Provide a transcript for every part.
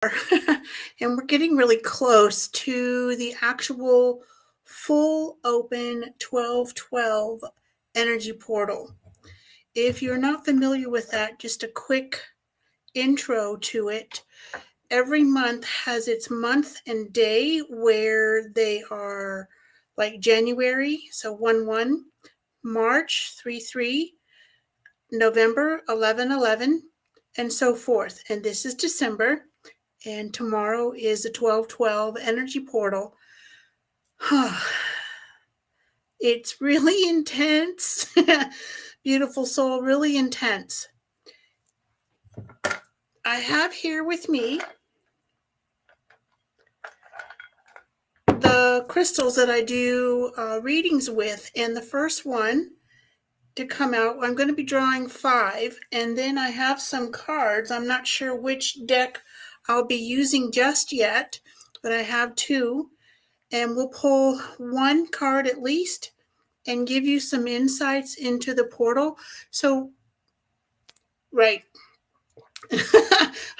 And we're getting really close to the actual full open 1212 energy portal. If you're not familiar with that, just a quick intro to it. Every month has its month and day where they are like January, so 1 1, March 3 3, November 11 11, and so forth. And this is December. And tomorrow is the 1212 energy portal. It's really intense. Beautiful soul, really intense. I have here with me the crystals that I do readings with. And the first one to come out, I'm going to be drawing 5. And then I have some cards. I'm not sure which deck I'll be using just yet, but I have 2. And we'll pull 1 card at least and give you some insights into the portal. So, right.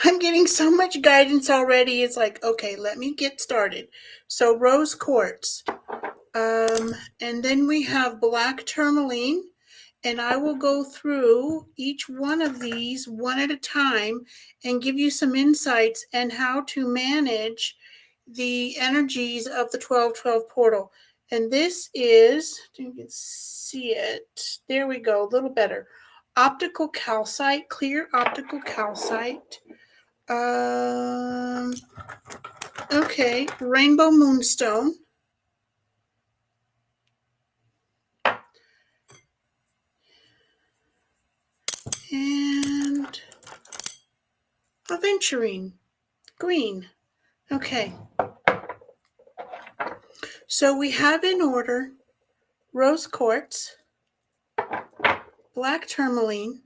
I'm getting so much guidance already. It's like, okay, let me get started. So, rose quartz. And then we have black tourmaline. And I will go through each one of these one at a time and give you some insights and how to manage the energies of the 1212 portal. And this is, you can see it. There we go, a little better. Optical calcite, clear optical calcite. Okay, rainbow moonstone. And aventurine, green. Okay. So we have in order rose quartz, black tourmaline,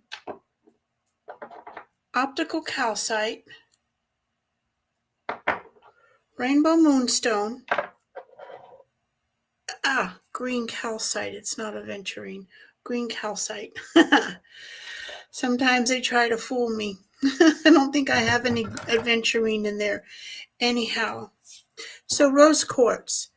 optical calcite, rainbow moonstone, green calcite. It's not aventurine. Green calcite. Sometimes they try to fool me. I don't think I have any aventurine in there. Anyhow, so rose quartz.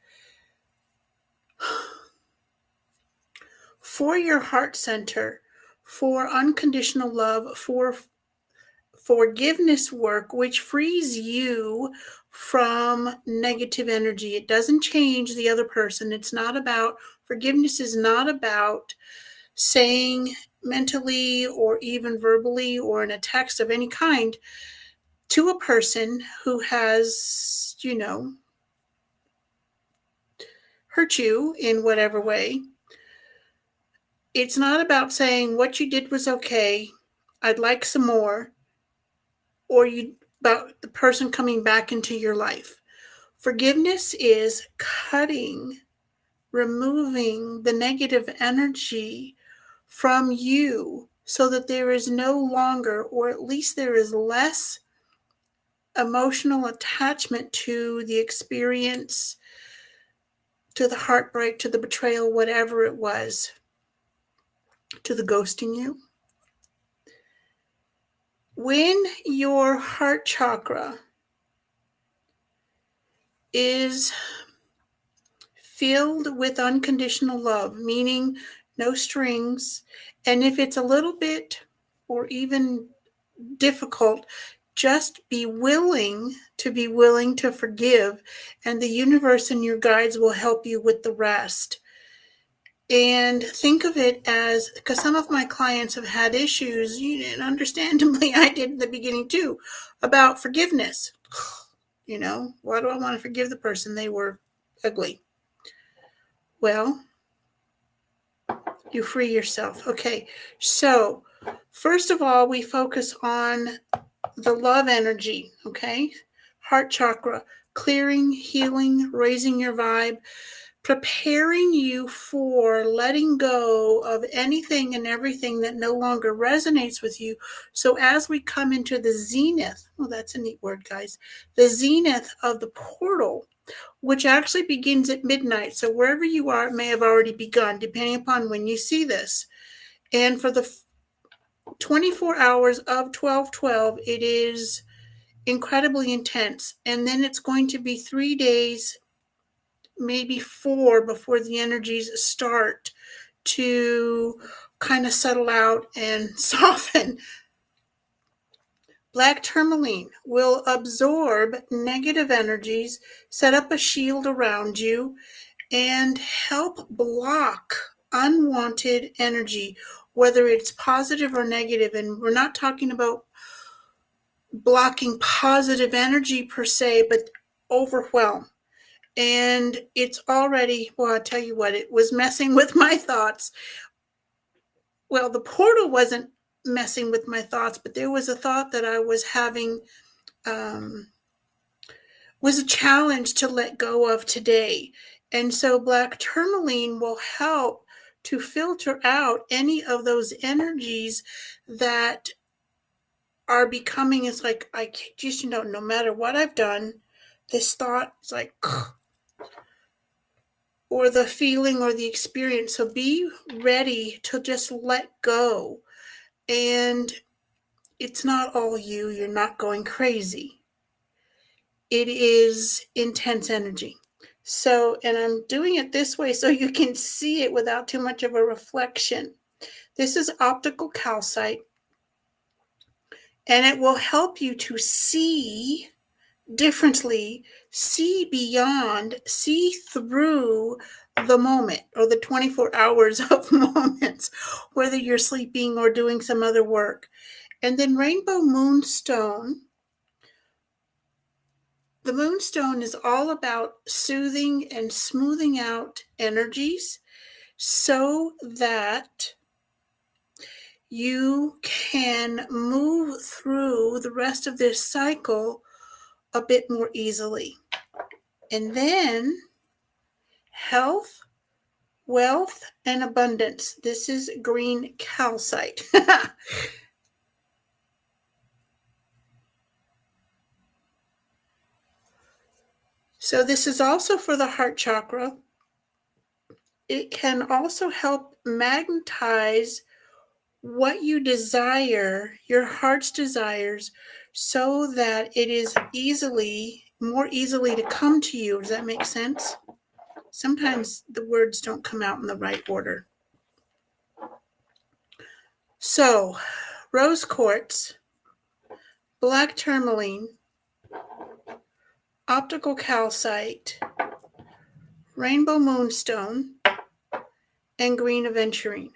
For your heart center, for unconditional love, for forgiveness work, which frees you from negative energy. It doesn't change the other person. It's not about, forgiveness is not about saying mentally or even verbally or in a text of any kind to a person who has, hurt you in whatever way. It's not about saying what you did was okay, I'd like some more, or about the person coming back into your life. Forgiveness is cutting, removing the negative energy from you so that there is no longer, or at least there is less emotional attachment to the experience, to the heartbreak, to the betrayal, whatever it was, to the ghosting you. When your heart chakra is filled with unconditional love, meaning no strings, and if it's a little bit or even difficult, just be willing to forgive, and the universe and your guides will help you with the rest. And think of it as, because some of my clients have had issues, and understandably I did in the beginning too, about forgiveness. Why do I want to forgive the person? They were ugly. Well, you free yourself. Okay, so first of all, we focus on the love energy, okay? Heart chakra, clearing, healing, raising your vibe, preparing you for letting go of anything and everything that no longer resonates with you. So as we come into the zenith, that's a neat word, guys, the zenith of the portal, which actually begins at midnight. So wherever you are, it may have already begun, depending upon when you see this. And for the 24 hours of 1212, it is incredibly intense. And then it's going to be 3 days, maybe 4, before the energies start to kind of settle out and soften. Black tourmaline will absorb negative energies, set up a shield around you, and help block unwanted energy, whether it's positive or negative. And we're not talking about blocking positive energy per se, but overwhelm. And it's already, well, I'll tell you what, it was messing with my thoughts. Well, the portal wasn't messing with my thoughts, but there was a thought that I was having, was a challenge to let go of today. And so black tourmaline will help to filter out any of those energies that are becoming, it's like, I just, no matter what I've done, this thought is like, or the feeling or the experience. So be ready to just let go. And it's not all you. You're not going crazy. It is intense energy. So, and I'm doing it this way so you can see it without too much of a reflection. This is optical calcite, and it will help you to see differently, see beyond, see through the moment or the 24 hours of moments, whether you're sleeping or doing some other work. And then rainbow moonstone. The moonstone is all about soothing and smoothing out energies so that you can move through the rest of this cycle a bit more easily. And then health, wealth, and abundance. This is green calcite. So this is also for the heart chakra. It can also help magnetize what you desire, your heart's desires, so that it is more easily to come to you. Does that make sense? Sometimes the words don't come out in the right order. So, rose quartz, black tourmaline, optical calcite, rainbow moonstone, and green aventurine.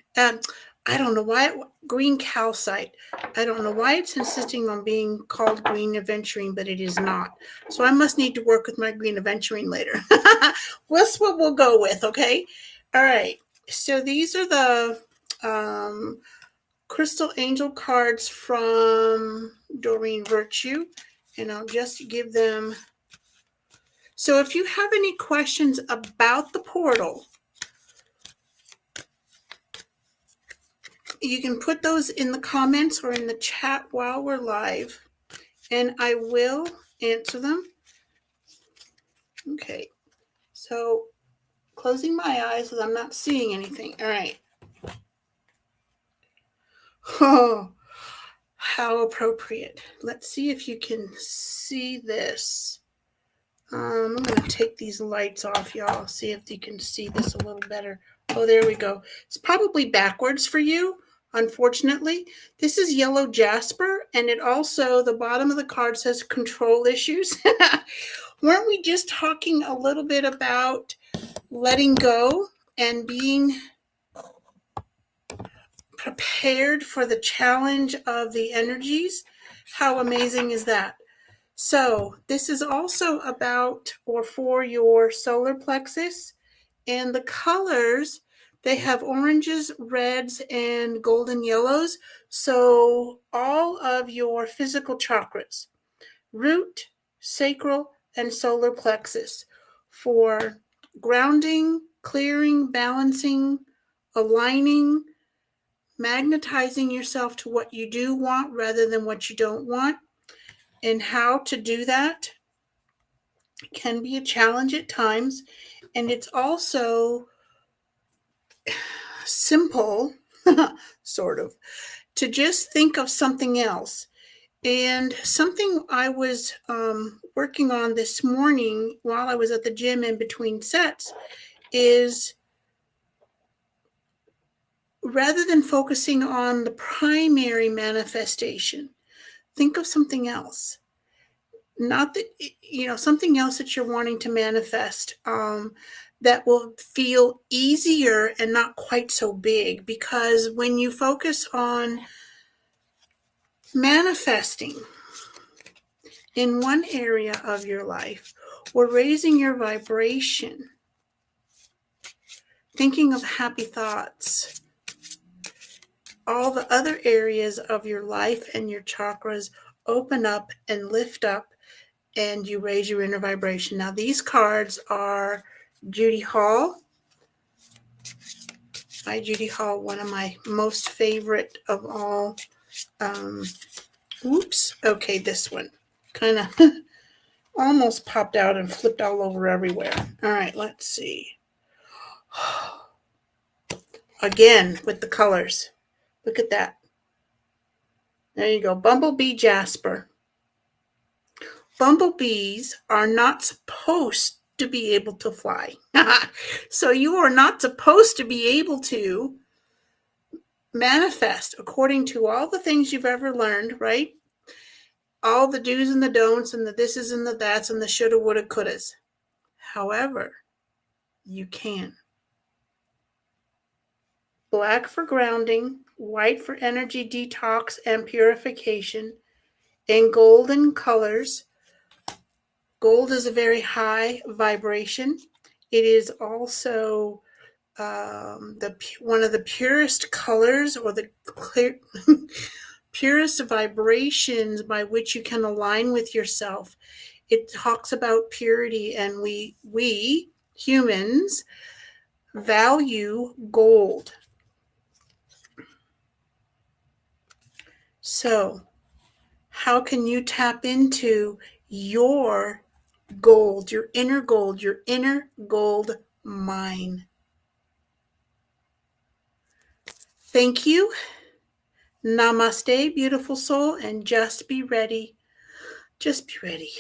I don't know why green calcite. I don't know why it's insisting on being called green aventurine, but it is not. So I must need to work with my green aventurine later. That's what we'll go with, okay? All right. So these are the crystal angel cards from Doreen Virtue, and I'll just give them. So if you have any questions about the portal, you can put those in the comments or in the chat while we're live, and I will answer them. Okay, so closing my eyes because I'm not seeing anything. All right. Oh, how appropriate. Let's see if you can see this. I'm going to take these lights off, y'all. See if you can see this a little better. Oh, there we go. It's probably backwards for you, unfortunately. This is yellow jasper, and it also, the bottom of the card says control issues. Weren't we just talking a little bit about letting go and being prepared for the challenge of the energies? How amazing is that? So this is also about or for your solar plexus, and the colors, they have oranges, reds, and golden yellows. So all of your physical chakras, root, sacral, and solar plexus, for grounding, clearing, balancing, aligning, magnetizing yourself to what you do want rather than what you don't want. And how to do that can be a challenge at times. And it's also simple, sort of, to just think of something else. And something I was working on this morning while I was at the gym in between sets is, rather than focusing on the primary manifestation, think of something else. Not that, something else that you're wanting to manifest, that will feel easier and not quite so big. Because when you focus on manifesting in one area of your life or raising your vibration, thinking of happy thoughts, all the other areas of your life and your chakras open up and lift up, and you raise your inner vibration. Now, these cards are Judy Hall. By Judy Hall, one of my most favorite of all. Okay, this one kind of almost popped out and flipped all over everywhere. All right, let's see. Again, with the colors. Look at that. There you go. Bumblebee Jasper. Bumblebees are not supposed to be able to fly. So you are not supposed to be able to manifest according to all the things you've ever learned, right? All the do's and the don'ts and the thises and the that's and the shoulda, woulda, couldas. However, you can. Black for grounding, white for energy detox and purification, and golden colors. Gold is a very high vibration. It is also one of the purest colors, or the clear, purest vibrations by which you can align with yourself. It talks about purity, and we humans value gold. So, how can you tap into your gold, your inner gold mine? Thank you. Namaste, beautiful soul, and just be ready. Just be ready.